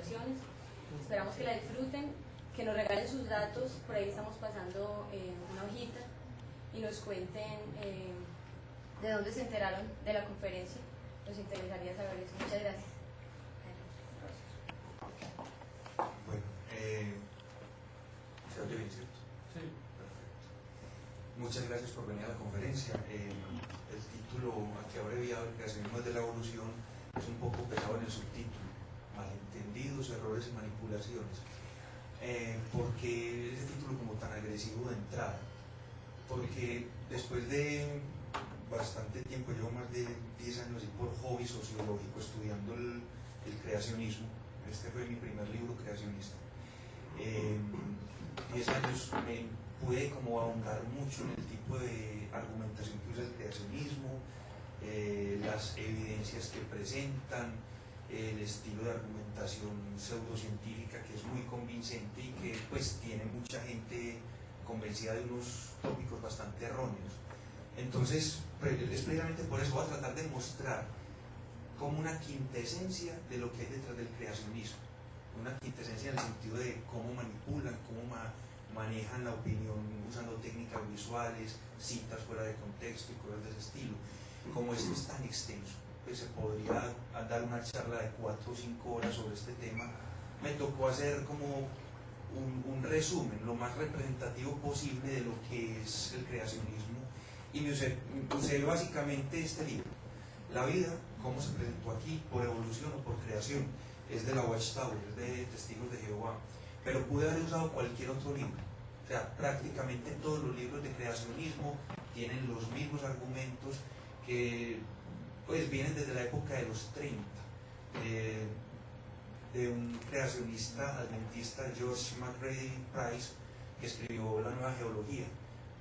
evaluaciones. Esperamos que la disfruten, que nos regalen sus datos, por ahí estamos pasando una hojita, y nos cuenten de dónde se enteraron de la conferencia. Nos interesaría saber eso. Muchas gracias. Bueno, ¿se oye bien, cierto? Sí. Perfecto. Muchas gracias por venir a la conferencia. El título, aquí abreviado, el creacionismo de la evolución, es un poco pesado en el subtítulo: malentendidos, errores y manipulaciones. ¿Por qué ese título como tan agresivo de entrada? Porque después de bastante tiempo, llevo más de 10 años y por hobby sociológico estudiando el creacionismo. Este fue mi primer libro creacionista. 10 años me pude como ahondar mucho en el tipo de argumentación que usa el creacionismo, las evidencias que presentan, el estilo de argumentación pseudocientífica que es muy convincente y que pues tiene mucha gente convencida de unos tópicos bastante erróneos. Entonces, es precisamente por eso voy a tratar de mostrar como una quintesencia de lo que hay detrás del creacionismo, una quintesencia en el sentido de cómo manipulan, cómo manejan la opinión usando técnicas visuales, citas fuera de contexto y cosas de ese estilo. Como esto es tan extenso, pues se podría dar una charla de 4 o 5 horas sobre este tema. Me tocó hacer como un resumen lo más representativo posible de lo que es el creacionismo, y me usé básicamente este libro, La vida, cómo se presentó aquí, por evolución o por creación. Es de la Watchtower, es de Testigos de Jehová, pero pude haber usado cualquier otro libro. O sea, prácticamente todos los libros de creacionismo tienen los mismos argumentos que pues vienen desde la época de los 30, de un creacionista adventista, George McCready Price, que escribió La Nueva Geología.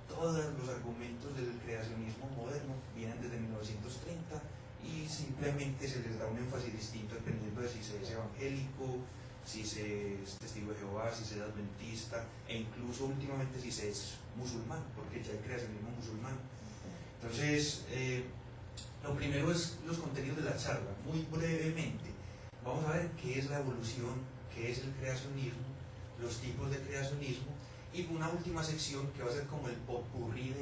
Todos los argumentos del creacionismo moderno vienen desde 1930 y simplemente se les da un énfasis distinto dependiendo de si se es evangélico, si se es testigo de Jehová, si se es adventista, e incluso últimamente si se es musulmán, porque ya hay creacionismo musulmán. Entonces, lo primero es los contenidos de la charla. Muy brevemente vamos a ver qué es la evolución, qué es el creacionismo, los tipos de creacionismo, y una última sección que va a ser como el popurrí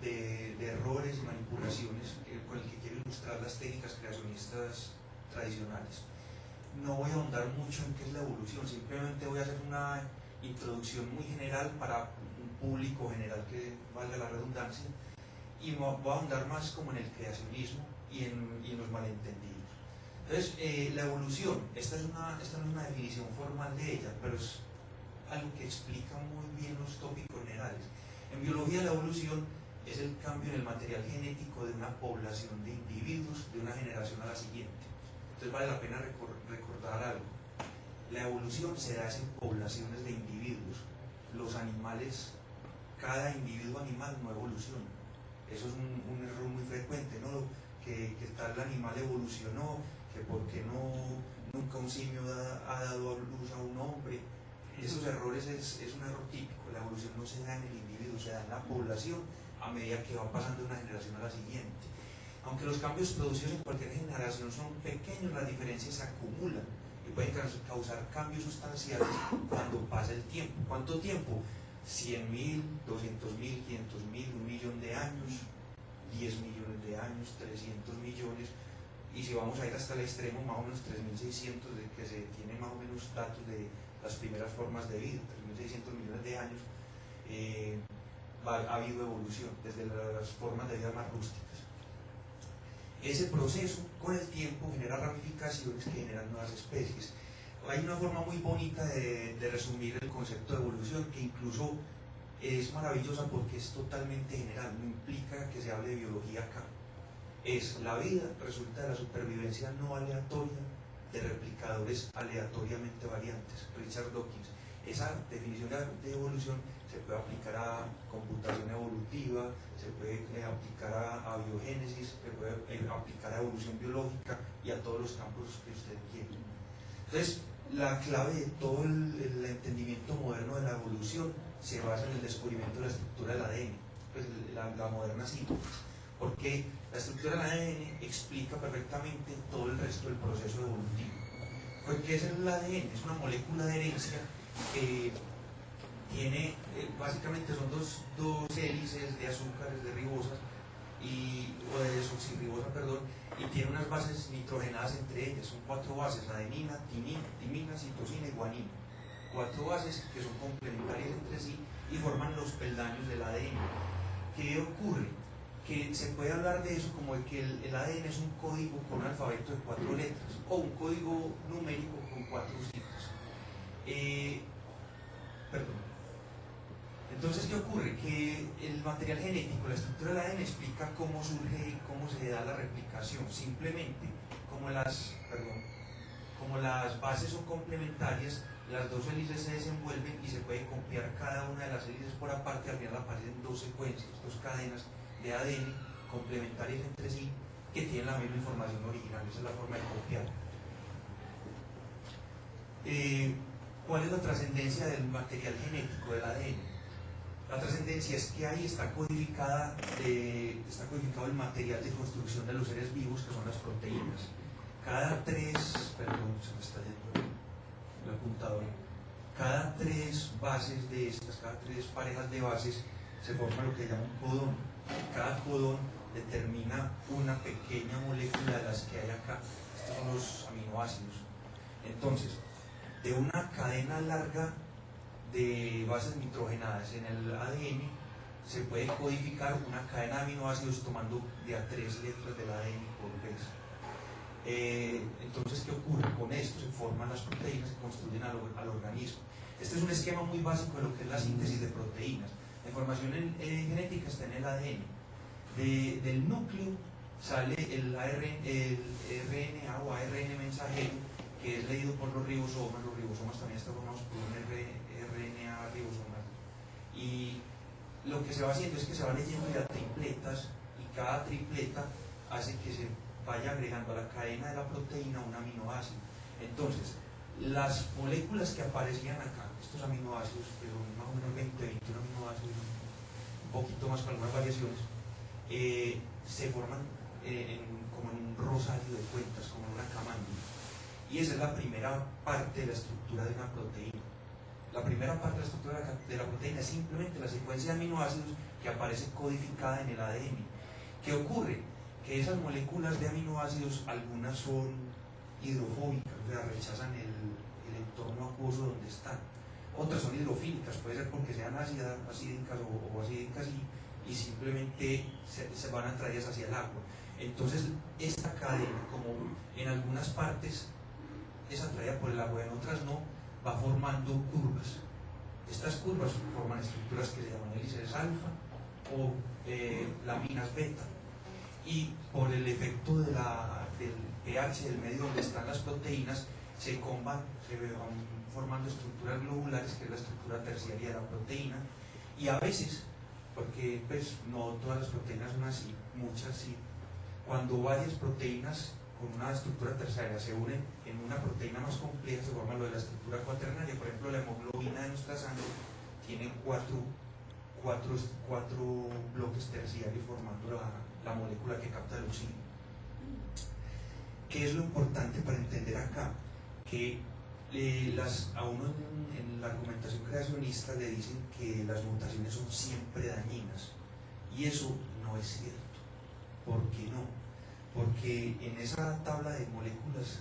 de errores y manipulaciones con el que quiero ilustrar las técnicas creacionistas tradicionales. No voy a ahondar mucho en qué es la evolución, simplemente voy a hacer una introducción muy general para un público general, que valga la redundancia, y voy a ahondar más como en el creacionismo y en los malentendidos. Entonces, la evolución, esta no es una definición formal de ella, pero es algo que explica muy bien los tópicos generales. En biología, la evolución es el cambio en el material genético de una población de individuos de una generación a la siguiente. Entonces vale la pena recordar algo. La evolución se da en poblaciones de individuos. Los animales, cada individuo animal no evoluciona. Eso es un error muy frecuente, ¿no? Que tal animal evolucionó, que porque nunca un simio ha dado a luz a un hombre. Esos errores es un error típico. La evolución no se da en el individuo, se da en la población a medida que va pasando de una generación a la siguiente. Aunque los cambios producidos en cualquier generación son pequeños, las diferencias se acumulan y pueden causar cambios sustanciales cuando pasa el tiempo. ¿Cuánto tiempo? 100.000, 200.000, 500.000, 1.000.000 de años, 10 millones de años, 300 millones, y si vamos a ir hasta el extremo, más o menos 3.600, de que se tiene más o menos datos de las primeras formas de vida, 3.600 millones de años, ha habido evolución desde las formas de vida más rústicas. Ese proceso con el tiempo genera ramificaciones que generan nuevas especies. Hay una forma muy bonita de resumir el concepto de evolución, que incluso es maravillosa porque es totalmente general, no implica que se hable de biología acá. Es la vida resulta de la supervivencia no aleatoria de replicadores aleatoriamente variantes. Richard Dawkins. Esa definición de evolución se puede aplicar a computación evolutiva, se puede aplicar a biogénesis, se puede aplicar a evolución biológica y a todos los campos que usted quiera. Entonces, la clave de todo el entendimiento moderno de la evolución se basa en el descubrimiento de la estructura del ADN, pues la moderna síntesis, porque la estructura del ADN explica perfectamente todo el resto del proceso evolutivo. ¿Qué es el ADN? Es una molécula de herencia que tiene, básicamente son dos hélices de azúcares, de ribosas, o de desoxirribosa, perdón, y tiene unas bases nitrogenadas entre ellas. Son 4 bases: adenina, timina, citosina y guanina. 4 bases que son complementarias entre sí y forman los peldaños del ADN. ¿Qué ocurre? Que se puede hablar de eso como de que el ADN es un código con un alfabeto de 4 letras o un código numérico con 4 cifras. Perdón. Entonces, ¿qué ocurre? Que el material genético, la estructura del ADN, explica cómo surge y cómo se da la replicación. Simplemente, como las bases son complementarias, las 2 hélices se desenvuelven y se puede copiar cada una de las hélices por aparte. Al final aparecen 2 secuencias, 2 cadenas de ADN complementarias entre sí que tienen la misma información original. Esa es la forma de copiar. ¿Cuál es la trascendencia del material genético del ADN? La trascendencia es que ahí está codificado el material de construcción de los seres vivos, que son las proteínas. Cada 3, perdón, se me está yendo el apuntador, cada 3 bases de estas, cada 3 parejas de bases, se forma lo que se llama un codón. Cada codón determina una pequeña molécula de las que hay acá. Estos son los aminoácidos. Entonces, de una cadena larga de bases nitrogenadas en el ADN se puede codificar una cadena de aminoácidos tomando de a 3 letras del ADN por vez. Entonces, ¿qué ocurre? Con esto se forman las proteínas que construyen al organismo. Este es un esquema muy básico de lo que es la síntesis de proteínas. La información genética está en el ADN. Del núcleo sale el RNA o ARN mensajero, que es leído por los ribosomas. Los ribosomas también están formados por un RNA ribosomal. Y lo que se va haciendo es que se va leyendo ya tripletas, y cada tripleta hace que se vaya agregando a la cadena de la proteína un aminoácido. Entonces, las moléculas que aparecían acá, estos aminoácidos, que son más o menos 21 aminoácidos, un poquito más con algunas variaciones, se forman como en un rosario de cuentas, como en una camándula. Y esa es la primera parte de la estructura de una proteína. La primera parte de la estructura de la proteína es simplemente la secuencia de aminoácidos que aparece codificada en el ADN. ¿Qué ocurre? Que esas moléculas de aminoácidos, algunas son hidrofóbicas, o sea, rechazan el entorno acuoso donde están. Otras son hidrofílicas, puede ser porque sean acídicas o acídicas y simplemente se van atraídas hacia el agua. Entonces, esta cadena, como en algunas partes es atraída por el agua, en otras no, va formando curvas. Estas curvas forman estructuras que se llaman hélices alfa o laminas beta. Y por el efecto del pH del medio donde están las proteínas, se van formando estructuras globulares, que es la estructura terciaria de la proteína. Y a veces, porque pues, no todas las proteínas son así, muchas sí, cuando varias proteínas con una estructura terciaria se unen en una proteína más compleja, se forma lo de la estructura cuaternaria. Por ejemplo, la hemoglobina de nuestra sangre tiene cuatro bloques terciarios formando la molécula que capta el oxígeno. ¿Qué es lo importante para entender acá? Que a uno en la argumentación creacionista le dicen que las mutaciones son siempre dañinas, y eso no es cierto. ¿Por qué no? Porque en esa tabla de moléculas